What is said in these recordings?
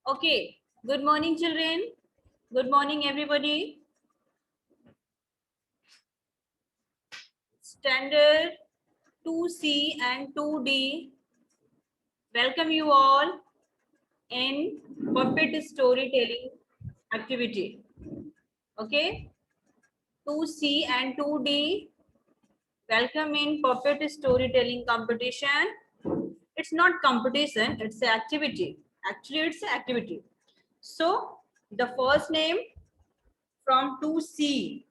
Okay. Good morning, children. Good morning, everybody. Standard 2C and 2D. Welcome you all in puppet storytelling activity. Okay. 2C and 2D. Welcome in puppet storytelling competition. It's not competition, it's an activity. Actually, it's an activity. So, the first name from 2C.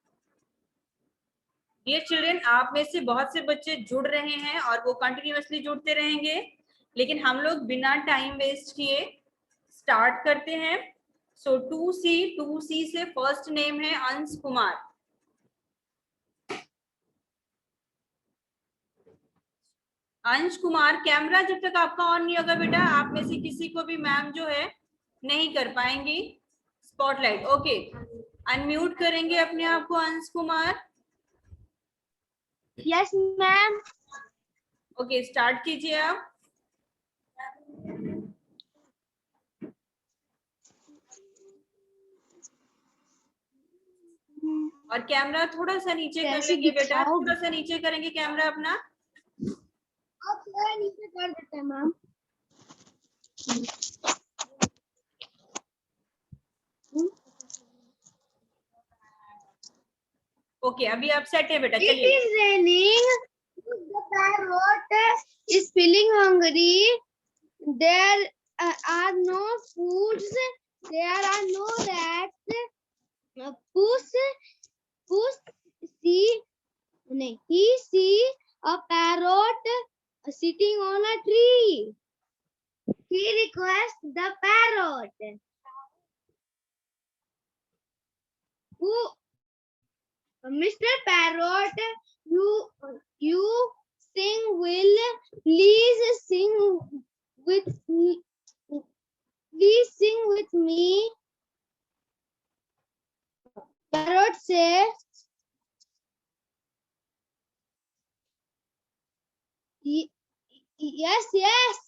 Dear children, आप में से बहुत से बच्चे जुड़ रहे हैं और वो कंटिन्यूअसली जुड़ते रहेंगे, लेकिन हम लोग बिना टाइम वेस्ट किए स्टार्ट करते हैं. सो 2C से फर्स्ट नेम है अंश कुमार. अंश कुमार, कैमरा जब तक आपका ऑन नहीं होगा बेटा, आप में से किसी को भी मैम जो है नहीं कर पाएंगी स्पॉटलाइट. ओके, अनम्यूट करेंगे अपने आप को अंश Kumar. Yes ma'am. Okay, start कीजिए आप. और कैमरा थोड़ा सा नीचे कर लेंगे बेटा, थोड़ा सा नीचे करेंगे कैमरा अपना. आप थोड़ा नीचे कर देते हैं मैम. ओके, अभी आप सेट है बेटा, It चलिए. is raining. The parrot is feeling hungry. There are no foods. There are no rats. He see a parrot sitting on a tree. He requests the parrot. Mr. Parrot, you sing will please sing with me. Please sing with me. Parrot says, yes, yes.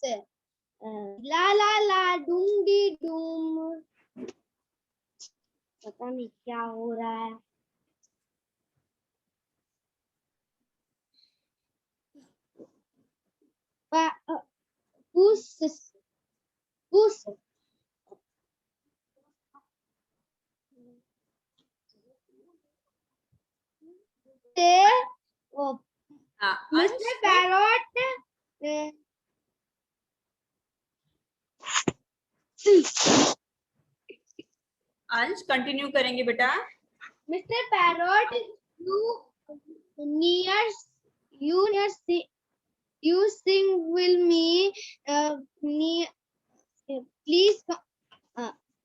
La la la, doom di doom. पता नहीं क्या हो रहा है. Puss. Mr. Parrot. अंश continue करेंगे बेटा. Mr. Parrot, you sing with me. Please,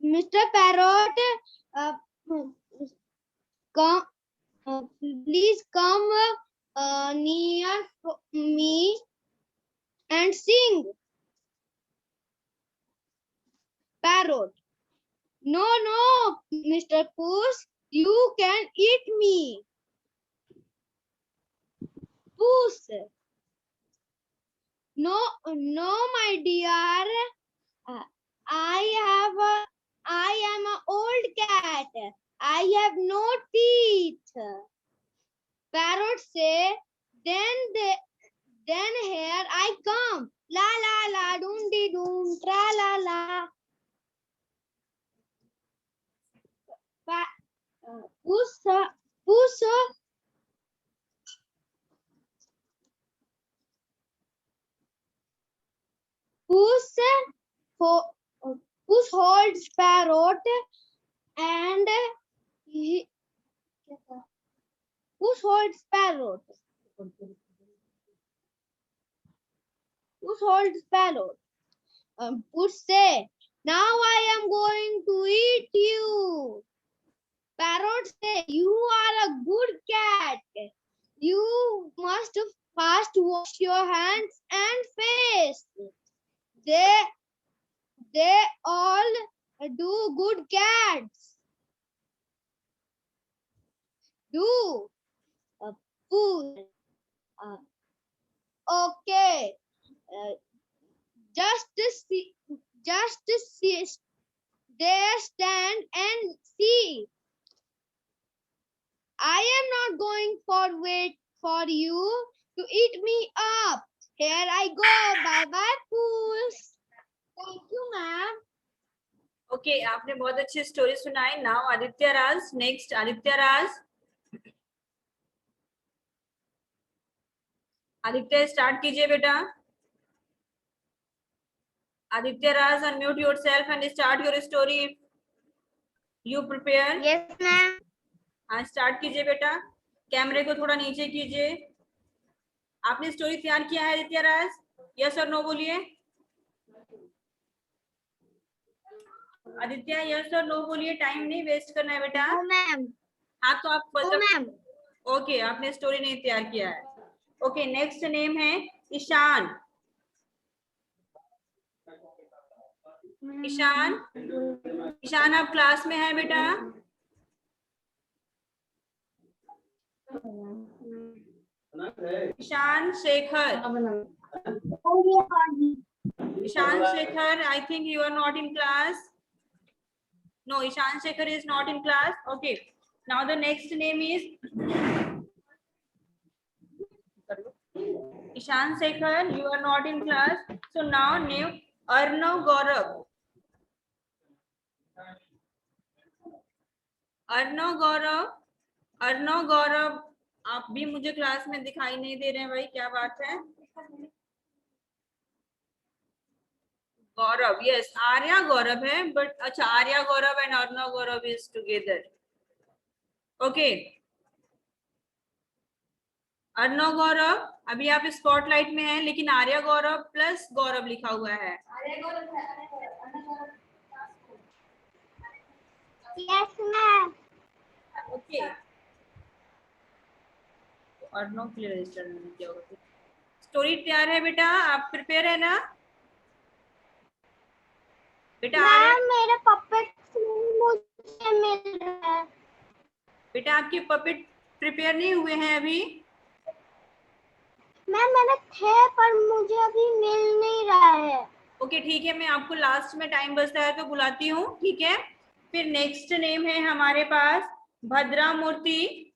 Mr. Parrot, come. Please come near me and sing. Parrot. No, Mr. Puss, you can eat me. Puss. No, my dear. I am an old cat. I have no teeth. Parrot say, then here I come. La la la, doom di doom, tra la la. Puss holds Parrot and Puss holds Parrot. Puss holds Parrot. Puss say, now I am going to eat you. Parrot say, you are a good cat. You must first wash your hands and face. They all do good cats. Do. Food. Okay. Just there, stand and see. I am not going for wait for you to eat me up. Here I go. Bye bye, fools. Thank you, ma'am. Okay आपने बहुत अच्छी story सुनाई. Now Aditya Raj. Next Aditya Raj. Aditya start कीजिए बेटा. Aditya Raj, unmute yourself and start your story. You prepare. Yes, ma'am. हाँ start कीजिए बेटा. कैमरे को थोड़ा नीचे कीजिए. आपने स्टोरी तैयार किया है आदित्य राज? यस और नो बोलिए. आदित्य यस और नो बोलिए. टाइम नहीं वेस्ट करना है बेटा. No, ma'am. हाँ तो आप No, ma'am. ओके आपने स्टोरी नहीं तैयार किया है. ओके नेक्स्ट नेम है ईशान. ईशान. ईशान आप क्लास में है बेटा? Ishan Shekhar. Ishan Shekhar, I think you are not in class. No, Ishan Shekhar is not in class. Okay. Now the next name is Ishan Shekhar. You are not in class. So now name Arnav Gaurav. Arnav गौरव. अर्णव गौरव आप भी मुझे class में दिखाई नहीं दे रहे हैं भाई. क्या बात है? गौरव. यस आर्या गौरव है बट अच्छा Arya Gaurav and Arnav Gaurav is together. Okay Arnav Gaurav अभी आप स्पॉटलाइट में हैं लेकिन आर्या गौरव प्लस गौरव लिखा हुआ है. Yes, ma'am. ओके अर्णव के लिए रजिस्टर नहीं किया होगा. स्टोरी तैयार है बेटा? आप प्रिपेयर है ना बेटा? मैम मेरे पपेट मुझे मिल रहा है. बेटा आपके पपेट प्रिपेयर नहीं हुए हैं अभी? मैम मैंने थे पर मुझे अभी मिल नहीं रहा है. ओके ठीक है मैं आपको लास्ट में टाइम बचता है तो बुलाती हूँ. ठीक है फिर नेक्स्ट नेम है हमारे पास भद्रा मूर्ति.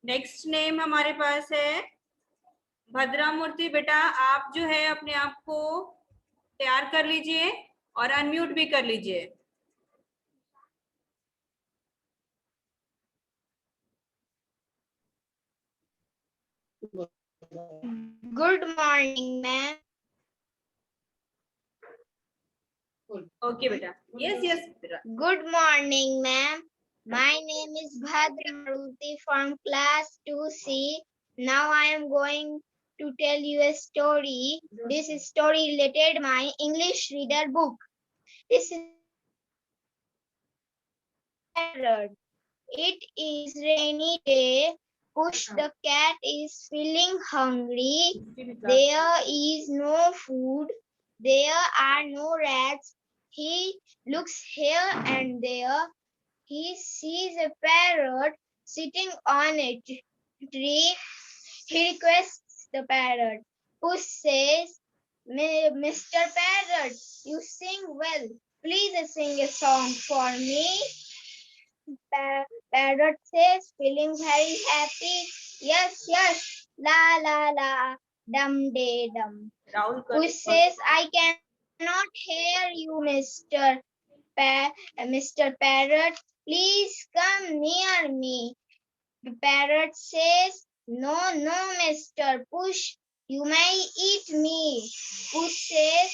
नेक्स्ट नेम हमारे पास है भद्रा मूर्ति. बेटा आप जो है अपने आप को तैयार कर लीजिए और अनम्यूट भी कर लीजिए. Good morning, ma'am. ओके बेटा. यस यस बेटा. Good morning, ma'am. My name is Bhadra Maruti from class 2C. Now I am going to tell you a story. This is story related my English reader book. This is it is rainy day. Push the cat is feeling hungry. There is no food. There are no rats. He looks here and there. He sees a parrot sitting on a tree. He requests the parrot. Puss says, Mr. Parrot, you sing well. Please sing a song for me. Parrot says, feeling very happy. Yes, yes. La la la. Dum de dum. Puss says, I cannot hear you, Mr. Parrot. Please come near me. The parrot says, no, no, Mr. Push. You may eat me. Puss says,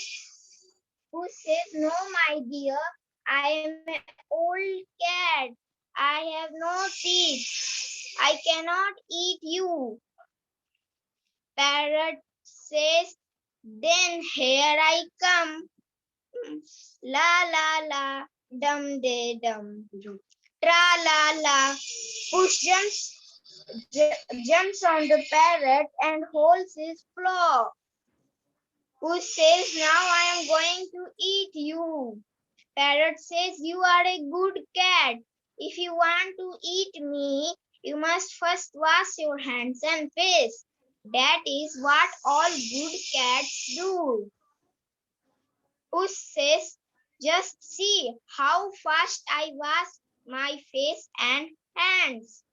no, my dear. I am an old cat. I have no teeth. I cannot eat you. Parrot says, then here I come. La la la, dum de dum. Tra la la. Push jumps on the parrot and holds his claw. Push says, now I am going to eat you. Parrot says, you are a good cat. If you want to eat me, you must first wash your hands and face. That is what all good cats do. Puss says, Just see how fast I wash my face and hands.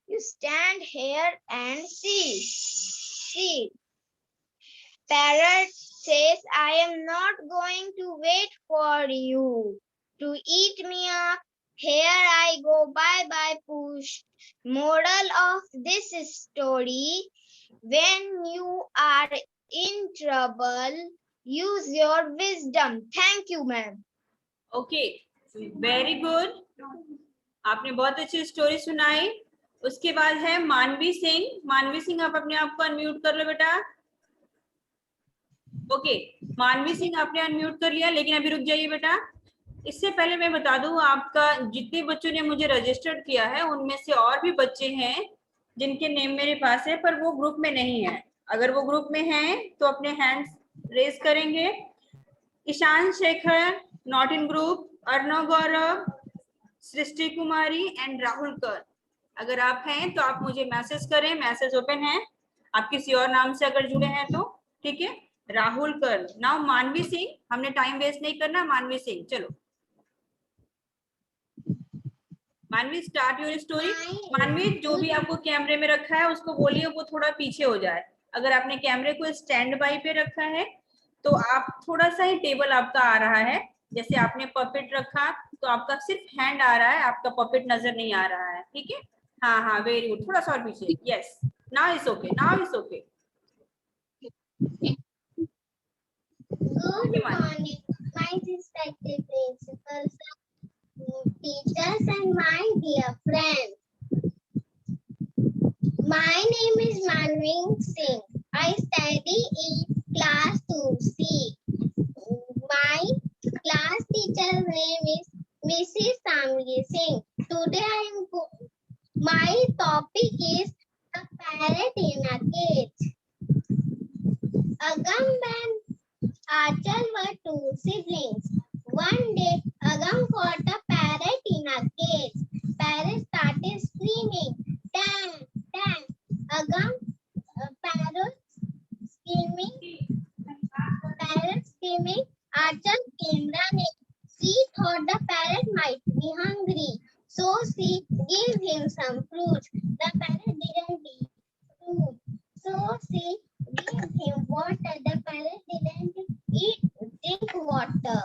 You stand here and see. See. Parrot says, I am not going to wait for you to eat me up. Here I go, bye bye, push. Moral of this story, when you are in trouble, use your wisdom. Thank you, ma'am. Okay, very good, आपने बहुत अच्छी story सुनाई। उसके बाद है मानवी सिंह। मानवी सिंह, आप अपने आप को अनम्यूट कर लो बेटा। ओके, मानवी सिंह आपने अनम्यूट कर लिया, लेकिन अभी रुक जाइए बेटा। इससे पहले मैं बता दूं, आपका जितने बच्चों ने मुझे रजिस्टर्ड किया है उनमें से और भी बच्चे हैं जिनके नेम मेरे पास है, पर वो ग्रुप में नहीं है। अगर वो ग्रुप में हैं तो अपने हैंड्स रेज करेंगे। Ishan Shekhar not in group, Arnav Gaurav, Srishti Kumari and Rahul कर। अगर आप हैं तो आप मुझे मैसेज करें, मैसेज ओपन है। आप किसी और नाम से अगर जुड़े हैं तो ठीक है। राहुल कर। नाउ मानवी सिंह, हमने टाइम वेस्ट नहीं करना। मानवी सिंह चलो, मानवी स्टार्ट योर स्टोरी। मानवी, जो भी आपको कैमरे में रखा है उसको बोलिए वो थोड़ा पीछे हो जाए। अगर आपने कैमरे को स्टैंड बाई पे रखा है तो आप थोड़ा सा ही टेबल आपका आ रहा है। जैसे आपने पपेट रखा तो आपका सिर्फ हैंड आ रहा है, आपका पपेट नजर नहीं आ रहा है, ठीक है। हाँ हाँ, वेरी गुड, थोड़ा सा और पीछे। Yes, now it's okay, now it's okay. Good morning, my respected principals, teachers, and my dear friends. My name is Manveen Singh. I study in class 2C. My class teacher's name is Mrs. Samgi Singh. Today my topic is a parrot in a cage. Agam and Achal were two siblings. One day, Agam caught a parrot in a cage. Parrot started screaming, "Dang, dang!" Agam, parrot screaming. Achal came running. She thought the parrot might be hungry, so she gave him some fruits. The parrot didn't eat fruit, so she gave him water. The parrot didn't drink water,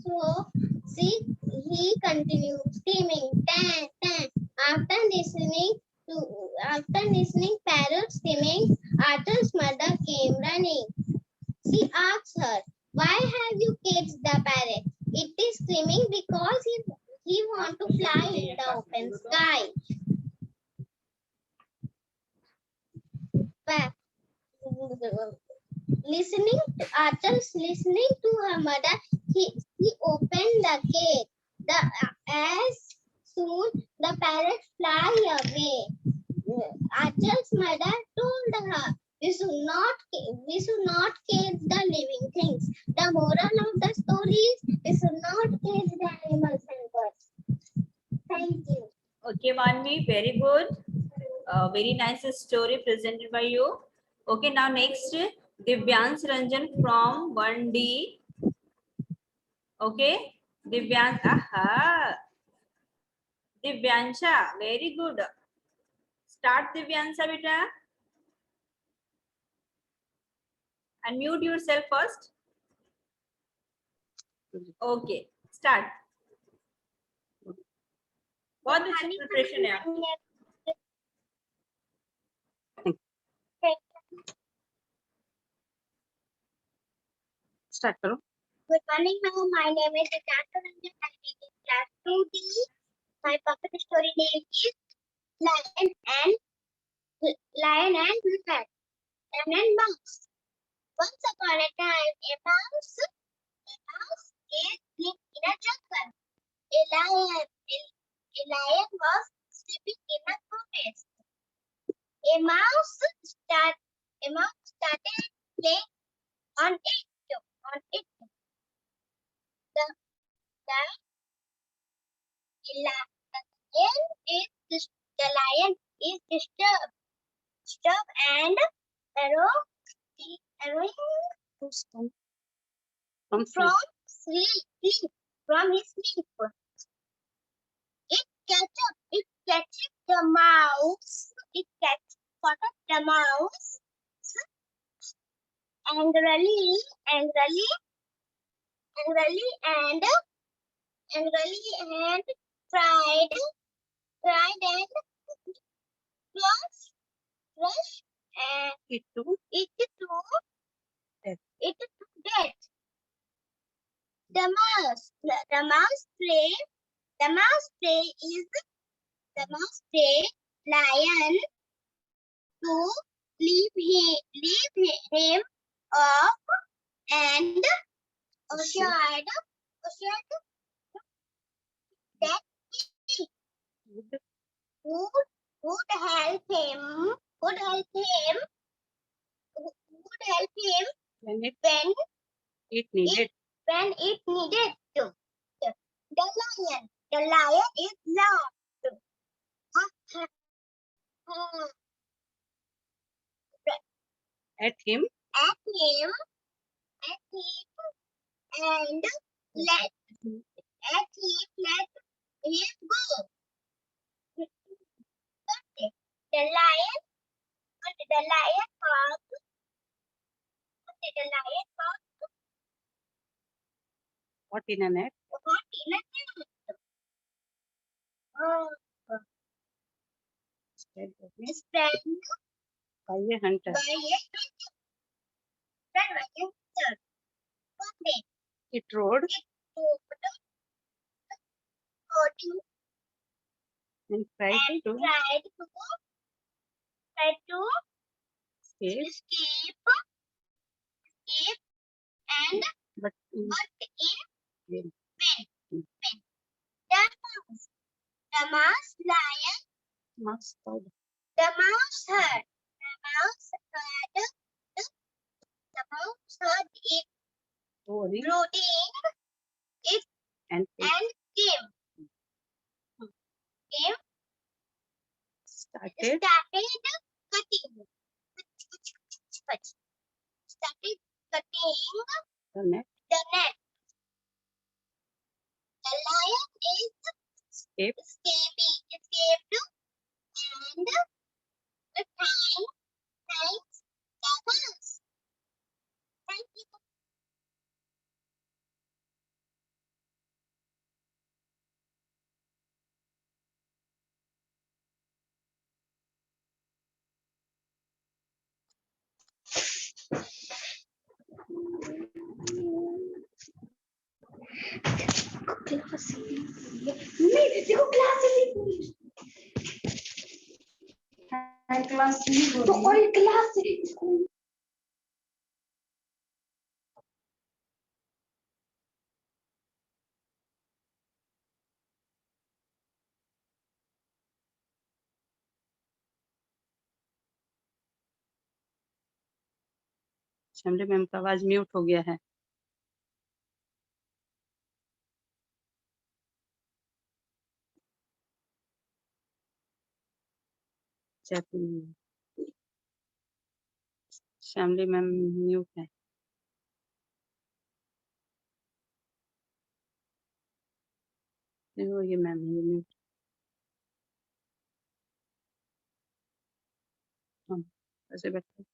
so he continued screaming, "Tan, tan!" After listening parrot screaming, Arthur's mother came running. She asked her, "Why have you caged the parrot?" "It is screaming because he wants to fly in the open sky." Listening to her mother, he opened the cage. As soon the parrot fly away. Archel's mother told her, we should not cage the living things. The moral of the story is we should not cage the animals and birds. Thank you. Okay, Manvi, very good. Very nice story presented by you. Okay, now next, Divyans Ranjan from 1D. Okay, Divyans, aha. Divyansha, very good. Start Divyansha beta. Unmute yourself first. Okay, start. बहुत अच्छी preparation है आपकी। Start करो। Good morning, ma'am. My name is Divyans Ranjan. I am in class 2D. My puppet story name is Lion and Rat and Mouse. Once upon a time, a mouse lived in a jungle. A lion was sleeping in a forest. A mouse started playing on it. The lion is disturbed and arrowing from sleep from his sleep. It catches the mouse. It catches the mouse angrily and tried and flush and It to death. death. The mouse play lion to leave him off and assured that he would help him When when it needed. it needed to. The lion is laughed At him. at him and let him go. The lion Caught in a net. caught in a net. Sprang By a hunter. by a hunter. It rode and tried to escape, and but in in vain. the mouse lion Mouse heard the mouse heard it roaring brooding and it and started cutting the net. the net. The lion Escape. escaped and the thanks the mouse. Thank you. तो और class school शमली ma'am का आवाज mute हो गया है. शमली ma'am mute है. ये ma'am mute. ऐसे बैठो.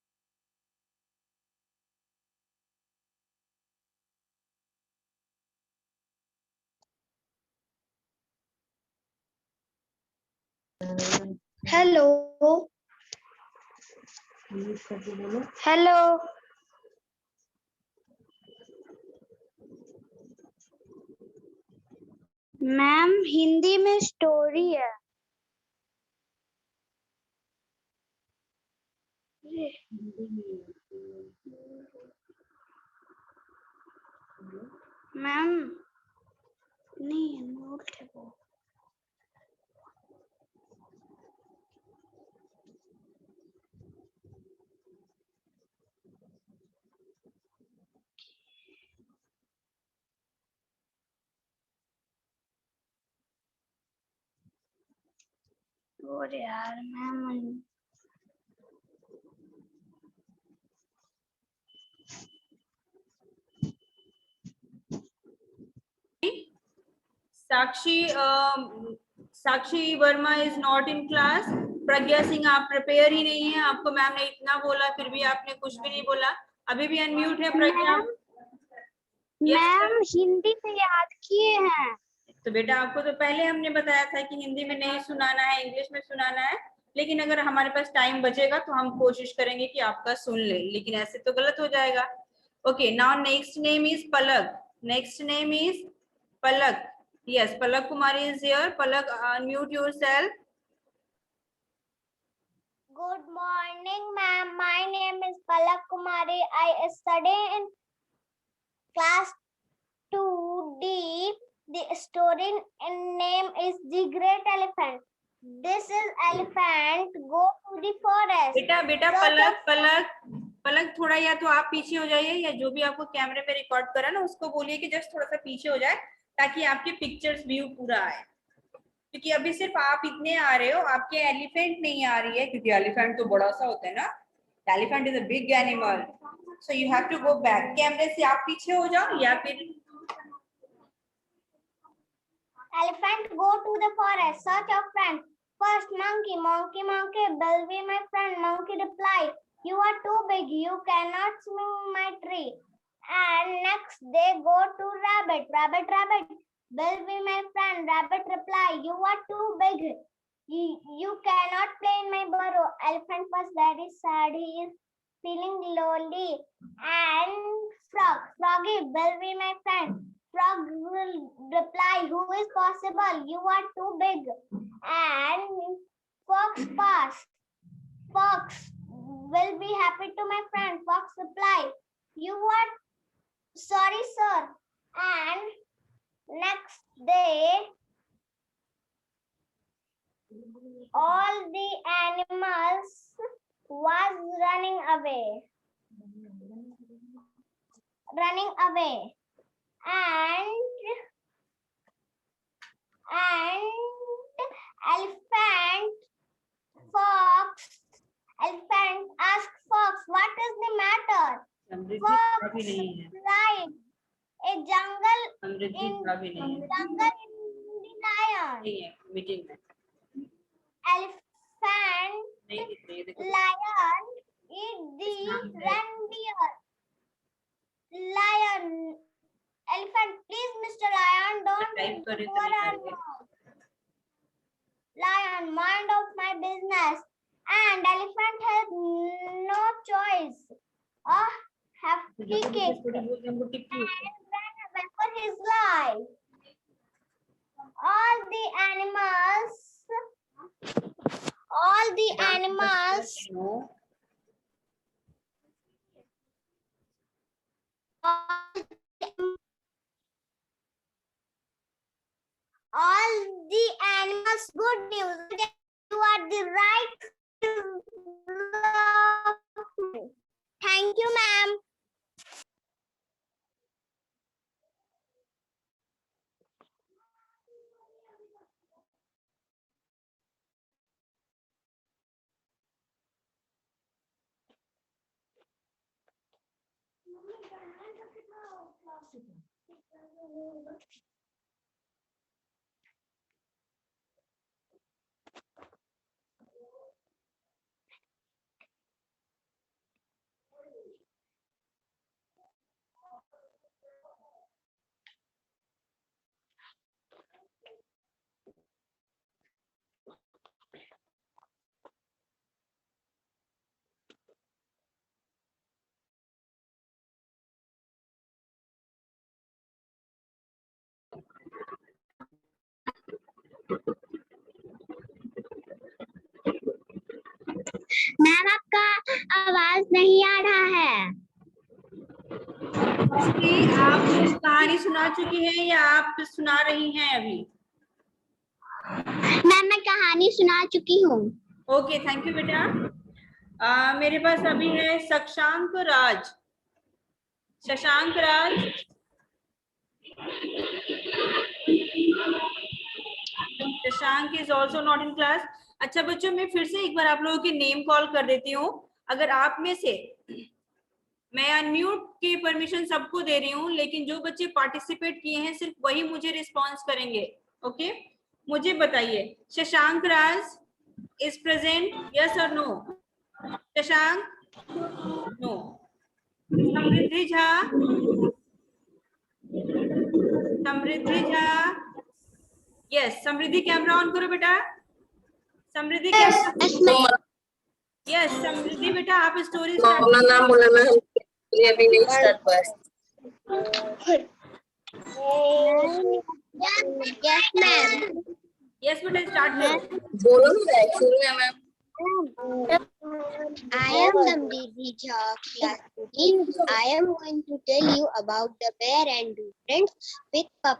हेलो हेलो मैम हिंदी में स्टोरी है. मैम नहीं नोट है वो. और यार ma'am Sakshi Verma is not in class. Pragya Singh आप प्रिपेयर ही नहीं है, आपको मैम ने इतना बोला फिर भी आपने कुछ भी नहीं बोला, अभी भी अनम्यूट है प्रज्ञा। मैम हिंदी में याद किए हैं। तो बेटा आपको तो पहले हमने बताया था कि हिंदी में नहीं सुनाना है, इंग्लिश में सुनाना है, लेकिन अगर हमारे पास टाइम बचेगा तो हम कोशिश करेंगे कि आपका सुन ले, लेकिन ऐसे तो गलत हो जाएगा। Okay, now next name is Palak. Next name is Palak. Yes, Palak Kumari is here. Palak, unmute yourself. Good morning, ma'am. My name is Palak Kumari. I study in class 2D. The story name is The Great Elephant. This is elephant go to the forest. बेटा पलक थोड़ा या तो आप पीछे हो जाइए, या जो भी आपको कैमरे में रिकॉर्ड करा ना उसको बोलिए कि जस्ट थोड़ा सा पीछे हो जाए ताकि आपके पिक्चर्स व्यू पूरा आए, क्योंकि अभी सिर्फ आप इतने आ रहे हो, आपके एलिफेंट नहीं आ रही है, क्योंकि एलिफेंट तो बड़ा सा होता है ना, elephant is a big animal, so you have to go back. कैमरे से आप पीछे हो जाओ या फिर Elephant go to the forest, search of friends. First monkey, monkey, monkey, will be my friend. Monkey replied, you are too big, you cannot swing my tree. And next they go to rabbit, rabbit, rabbit, will be my friend. Rabbit replied, you are too big, you cannot play in my burrow. Elephant was very sad, he is feeling lonely. And frog, froggy, will be my friend. Frog will reply, who is possible? You are too big. And fox passed. Fox will be happy to my friend. Fox reply, you are sorry, sir. And next day, all the animals was running away. And elephant asked fox, what is the matter? Fox replied, a jungle in the lion. Elephant, lion eat the reindeer. Lion, elephant, please, Mr. Lion, don't eat the poor animals. Lion, mind of my business. And elephant has no choice. Have to kick it and ran away for his life. All the animals good news. You are the right. Thank you, ma'am. Ma'am आपका आवाज नहीं आ रहा है। आप कहानी सुना चुकी हैं या आप सुना रही हैं अभी? मैम मैं कहानी सुना चुकी हूँ। ओके, थैंक यू बेटा। मेरे पास अभी है Shashank Raj. Shashank Raj, Shashank is also not in class. अच्छा बच्चों, मैं फिर से एक बार आप लोगों के नेम कॉल कर देती हूँ। अगर आप में से मैं अनम्यूट की परमिशन सबको दे रही हूँ, लेकिन जो बच्चे पार्टिसिपेट किए हैं सिर्फ वही मुझे रिस्पॉन्स करेंगे। ओके, मुझे बताइए, Shashank Raj is present, yes और no? Shashank, no. Samriddhi Jha, Samriddhi Jha, yes. Samriddhi camera on करो बेटा। समृद्धि कैमरा, यस। समृद्धि बेटा आप स्टोरी अपना नाम बोला मैम, ये अभी नहीं स्टार्ट हुआ है। Yes, ma'am. यस बेटा स्टार्ट करो। बोलो ना शुरू में ma'am. I am Samriddhi Jha, class 2D. I am going to tell you about the bear and two friends with pup.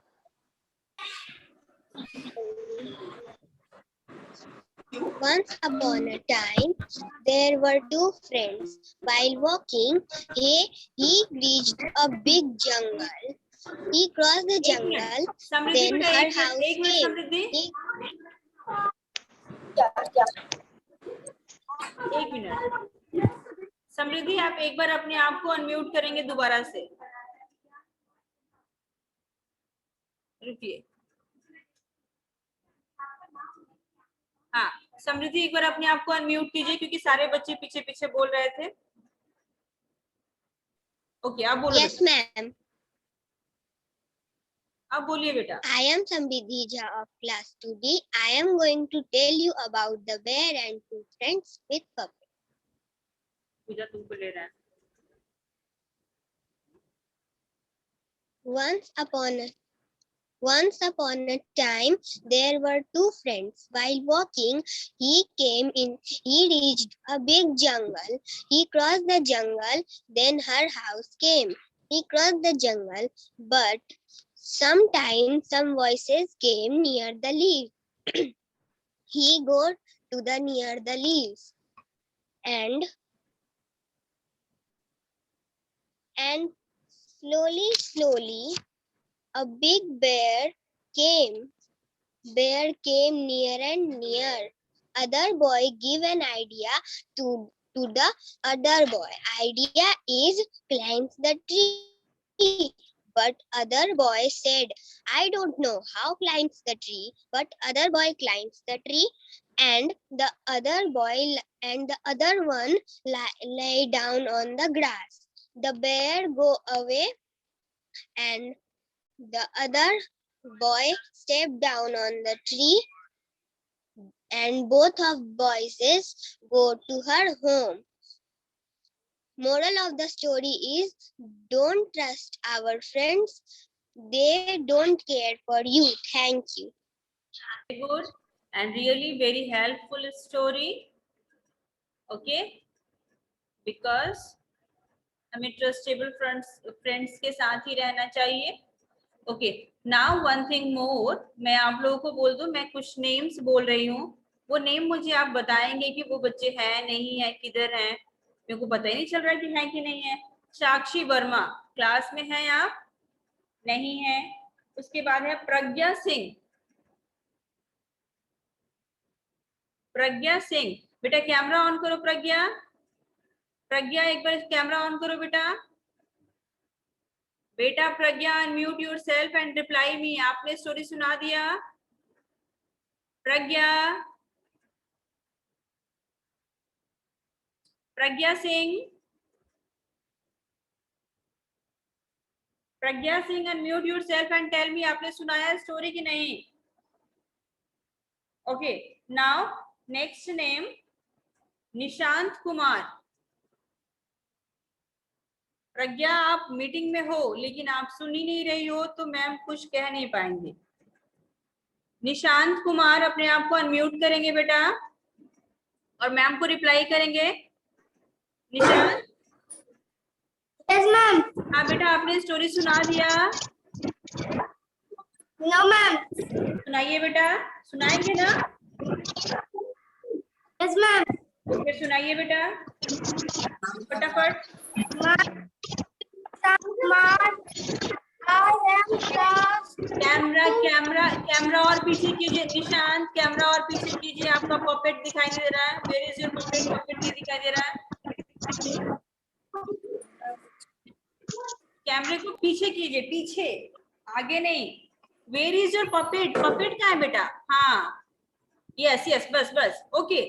Once upon a time, there were two friends. While walking, he reached a big jungle. He crossed the jungle. Samriddhi Then बेटा her एक house minute came. समृद्धि, एक minute. समृद्धि आप एक बार अपने आप को unmute करेंगे दोबारा से, रुकिए। हाँ समृद्धि एक बार अपने आप को अनम्यूट कीजिए, क्योंकि सारे बच्चे पीछे पीछे बोल रहे थे। ओके आप बोलो। Yes, ma'am. आप बोलिए बेटा। I am Samriddhi Jha of class 2D. I am going to tell you about the bear and two friends with pup. पूजा तुमको ले रहा है। Once upon a time, there were two friends. While walking, he reached a big jungle. He crossed the jungle, then her house came. He crossed the jungle, but sometimes some voices came near the leaves. He got to the near the leaves, and slowly, a big bear came. Bear came near and near. Other boy gave an idea to the other boy. Idea is climb the tree. But other boy said, I don't know how climbs the tree. But other boy climbs the tree, and the other one lay down on the grass. The bear go away, and the other boy stepped down on the tree, and both of boys go to her home. Moral of the story is, don't trust our friends. They don't care for you. Thank you. Very good and really very helpful story. Okay, because हमें trustable friends के साथ ही रहना चाहिए। Okay, now one thing more, मैं आप लोगों को बोल दूं, मैं कुछ नेम्स बोल रही हूँ, वो नेम मुझे आप बताएंगे कि वो बच्चे हैं नहीं है, किधर हैं। मेरे को पता ही नहीं चल रहा कि है कि नहीं है। साक्षी वर्मा क्लास में है आप? नहीं है। उसके बाद है प्रज्ञा सिंह। प्रज्ञा सिंह बेटा कैमरा ऑन करो। प्रज्ञा, प्रज्ञा एक बार कैमरा ऑन करो बेटा। बेटा Pragya unmute yourself and reply me. आपने स्टोरी सुना दिया? Pragya, Pragya Singh, Pragya Singh unmute yourself and tell me आपने सुनाया स्टोरी कि नहीं? Okay, now next name Nishant Kumar. Pragya आप मीटिंग में हो लेकिन आप सुन ही नहीं रही हो, तो मैम कुछ कह नहीं पाएंगे। निशांत कुमार अपने आप को अनम्यूट करेंगे बेटा और मैम को रिप्लाई करेंगे। Nishant, Yes, ma'am. हाँ बेटा आपने स्टोरी सुना दिया? No, ma'am. सुनाइए बेटा, सुनाएंगे ना? Yes, ma'am. फिर सुनाइए बेटा फटाफट। कैमरा कैमरा कैमरा और पीछे कीजिए निशांत, कैमरा और पीछे कीजिए। आपका पॉकेट दिखाई दे रहा है? Where is your pocket? Pocket नहीं दिखाई दे रहा है। कैमरे को पीछे कीजिए, पीछे, आगे नहीं। Where is your puppet? Puppet कहाँ है बेटा? हाँ, यस यस, बस बस, ओके।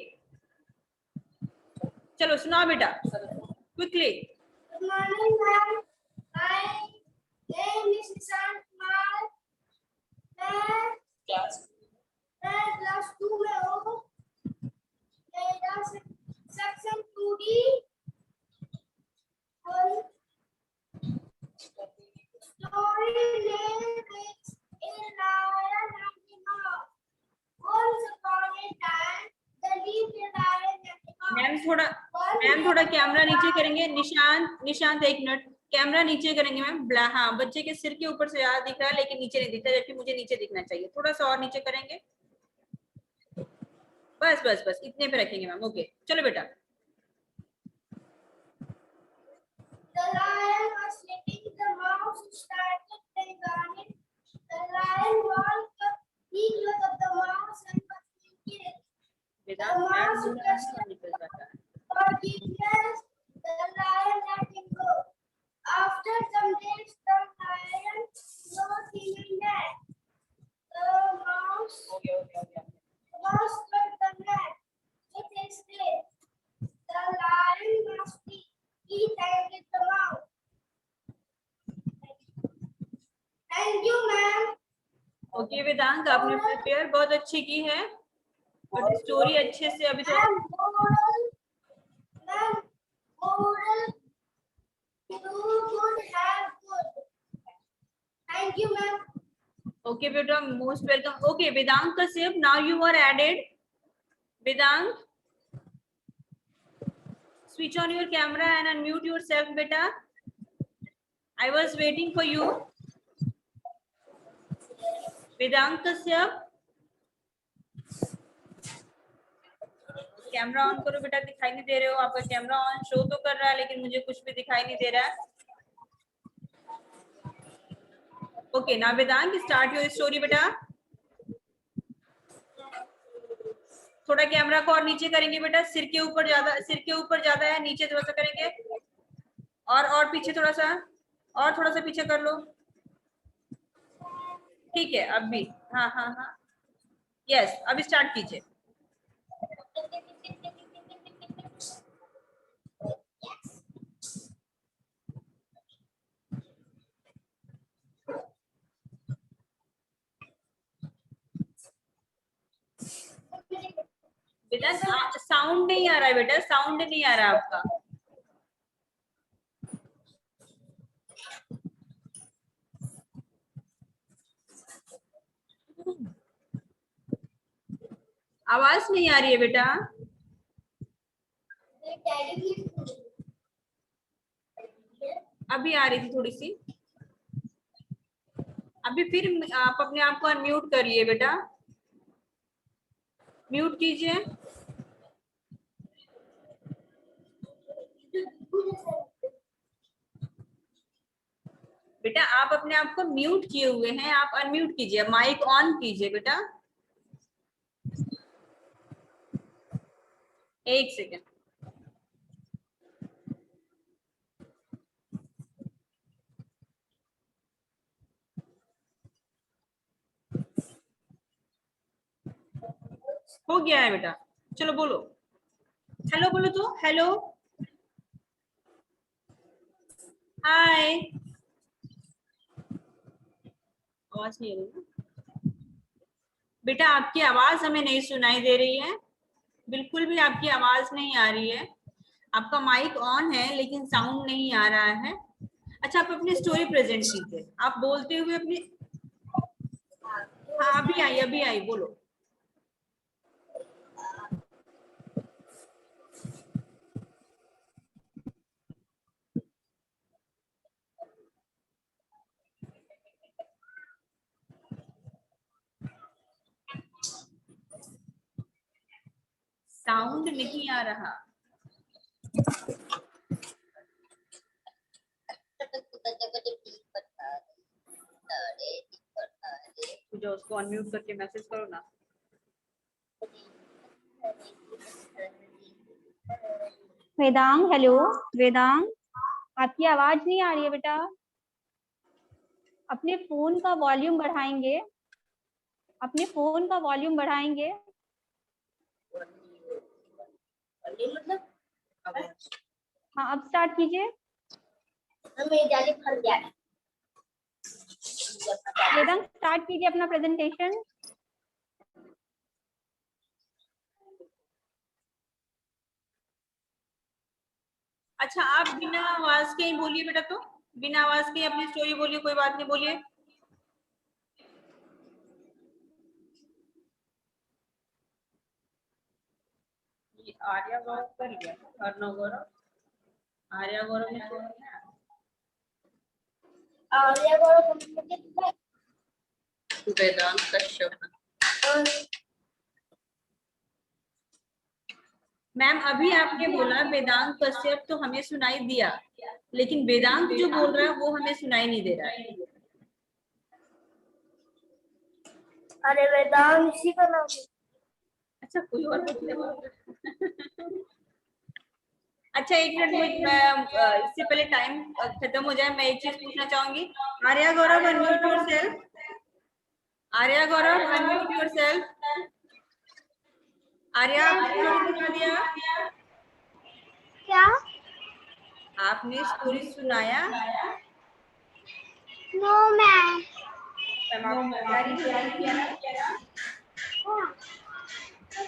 चलो सुनाओ बेटा, quickly. Good morning, ma'am. My name is Nishant Kumar. मैं क्लास 2 में हूँ। मेरा section 2D story name is A Lion and the Mouse. Once upon a time, the little lion and the mouse. Ma'am थोड़ा camera नीचे करेंगे। निशांत एक minute, camera नीचे करेंगे मैम। हाँ, बच्चे के सिर के ऊपर से ज्यादा दिख रहा है लेकिन नीचे नहीं दिखता, जबकि मुझे नीचे दिखना चाहिए। थोड़ा सा और नीचे करेंगे, बस बस बस, इतने पे रखेंगे मैम। ओके चलो बेटा। The lion was sleeping. The mouse started playing on it. The lion walked up, he looked at the mouse and was thinking, forgiveness. The lion let him go. After some days, the lion was feeling dead. The mouse cut the net with his tail. The lion must he thanked the mouse. Thank you, ma'am. Okay Vedant, आपने prepare बहुत अच्छी की है, but story अच्छे से अभी तो। Ma'am, moral, do good, have good. Thank you, ma'am. Okay बेटा, मोस्ट वेलकम। ओके वेदांत का सिर्फ now you are added. Vedant, switch on your camera and unmute yourself beta. I was waiting for you. Vedant Kashyap, camera on करो बेटा। दिखाई नहीं दे रहे हो, आपका कैमरा ऑन शो तो कर रहा है लेकिन मुझे कुछ भी दिखाई नहीं दे रहा है। ओके ना वेदांत, स्टार्ट योर स्टोरी बेटा। थोड़ा कैमरा को और नीचे करेंगे बेटा, सिर के ऊपर ज्यादा है, नीचे थोड़ा सा करेंगे, और पीछे थोड़ा सा, और थोड़ा सा पीछे कर लो। ठीक है, अब भी, हाँ हाँ हाँ, यस, अब स्टार्ट कीजिए। बेटा साउंड नहीं आ रहा है बेटा, साउंड नहीं आ रहा है आपका। आवाज नहीं आ रही है बेटा। अभी आ रही थी थोड़ी सी, अभी फिर आप अपने आप को अनम्यूट कर लिए बेटा, म्यूट कीजिए। बेटा आप अपने आप को म्यूट किए हुए हैं, आप अनम्यूट कीजिए, माइक ऑन कीजिए बेटा। एक सेकेंड। हो गया है बेटा, चलो बोलो, हेलो बोलो तो, हेलो, हाय। आवाज नहीं आ रही ना बेटा, आपकी आवाज हमें नहीं सुनाई दे रही है, बिल्कुल भी आपकी आवाज नहीं आ रही है। आपका माइक ऑन है लेकिन साउंड नहीं आ रहा है। अच्छा, आप अपनी स्टोरी प्रेजेंट कीजिए, आप बोलते हुए अपनी। हाँ अभी आई, बोलो। साउंड नहीं आ रहा। जो उसको अनम्यूट करके मैसेज करो ना। वेदांग, हेलो वेदांग, आपकी आवाज नहीं आ रही है बेटा। अपने फोन का वॉल्यूम बढ़ाएंगे, अपने फोन का वॉल्यूम बढ़ाएंगे। मतलब हाँ, अब स्टार्ट कीजिए। वेदांत स्टार्ट कीजिए अपना प्रेजेंटेशन। अच्छा, आप बिना आवाज के ही बोलिए बेटा, तो बिना आवाज के ही अपनी स्टोरी बोलिए, कोई बात नहीं, बोलिए। आर्या गौरव कर लिया, अर्णव गौरव, आर्या गौरव ने छोड़ दिया। वेदांत कश्यप। मैम अभी आपने बोला वेदांत कश्यप, तो हमें सुनाई दिया, लेकिन वेदांत जो बोल रहा है वो हमें सुनाई नहीं दे रहा है। अरे वेदांत इसी का नाम है। अच्छा, कोई और अच्छा, एक मिनट, मैं इससे पहले टाइम खत्म हो जाए, मैं एक चीज पूछना चाहूंगी। आर्या गौरव, अनम्यूट योरसेल्फ। आर्या गौरव, अनम्यूट योरसेल्फ। आर्या, आपने स्टोरी सुना दिया? क्या? आपने स्टोरी सुनाया? No ma'am. मैम आपको तैयारी किया ना?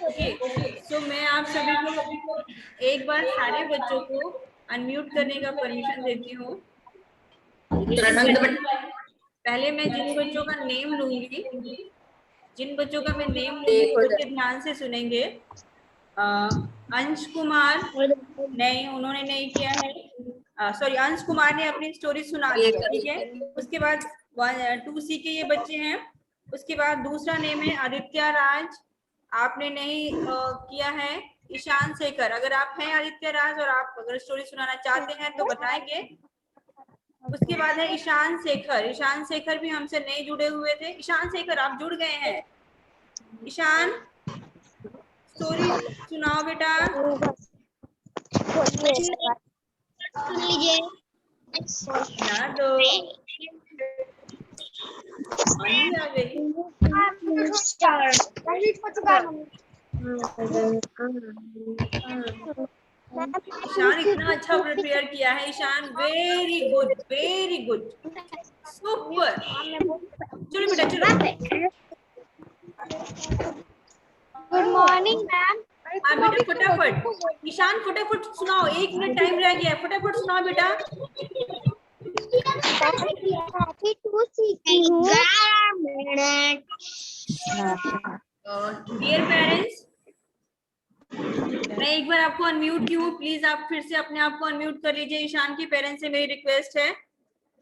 ओके, सो मैं आप सभी को एक बार सारे बच्चों को अनम्यूट करने का परमिशन देती हूँ। पहले मैं जिन बच्चों का नेम लूंगी, जिन बच्चों का मैं नेम लूंगी, बच्चे ध्यान से सुनेंगे। अंश कुमार, नहीं, उन्होंने नहीं किया है। सॉरी, अंश कुमार ने अपनी स्टोरी सुना दी है, ठीक है। उसके बाद 2C के ये बच्चे हैं। उसके बाद दूसरा नेम है आदित्य राज, आपने नहीं किया है। ईशान शेखर, अगर आप हैं आदित्य राज और आप अगर स्टोरी सुनाना चाहते हैं तो बताएंगे। उसके बाद है ईशान शेखर, ईशान शेखर भी हमसे नहीं जुड़े हुए थे। ईशान शेखर, आप जुड़ गए हैं। ईशान, स्टोरी सुनाओ बेटा। सुन लीजिए। सुना दो। मनी आ गई। ईशान इतना अच्छा प्रिपेयर किया है। Ishan, very good, very good, super. चलो बेटा, चलो। Good morning ma'am. हाँ बेटा, फटाफट ईशान, फटाफट सुनाओ, 1 मिनट टाइम रह गया है, फटाफट सुनाओ बेटा। डियर पेरेंट्स, मैं एक बार आपको अनम्यूट की हूँ, प्लीज आप फिर से अपने आप को अनम्यूट कर लीजिए। ईशान की पेरेंट्स से मेरी रिक्वेस्ट है,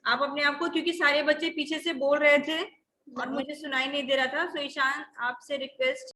आप अपने आप को, क्योंकि सारे बच्चे पीछे से बोल रहे थे और मुझे सुनाई नहीं दे रहा था, सो ईशान आपसे रिक्वेस्ट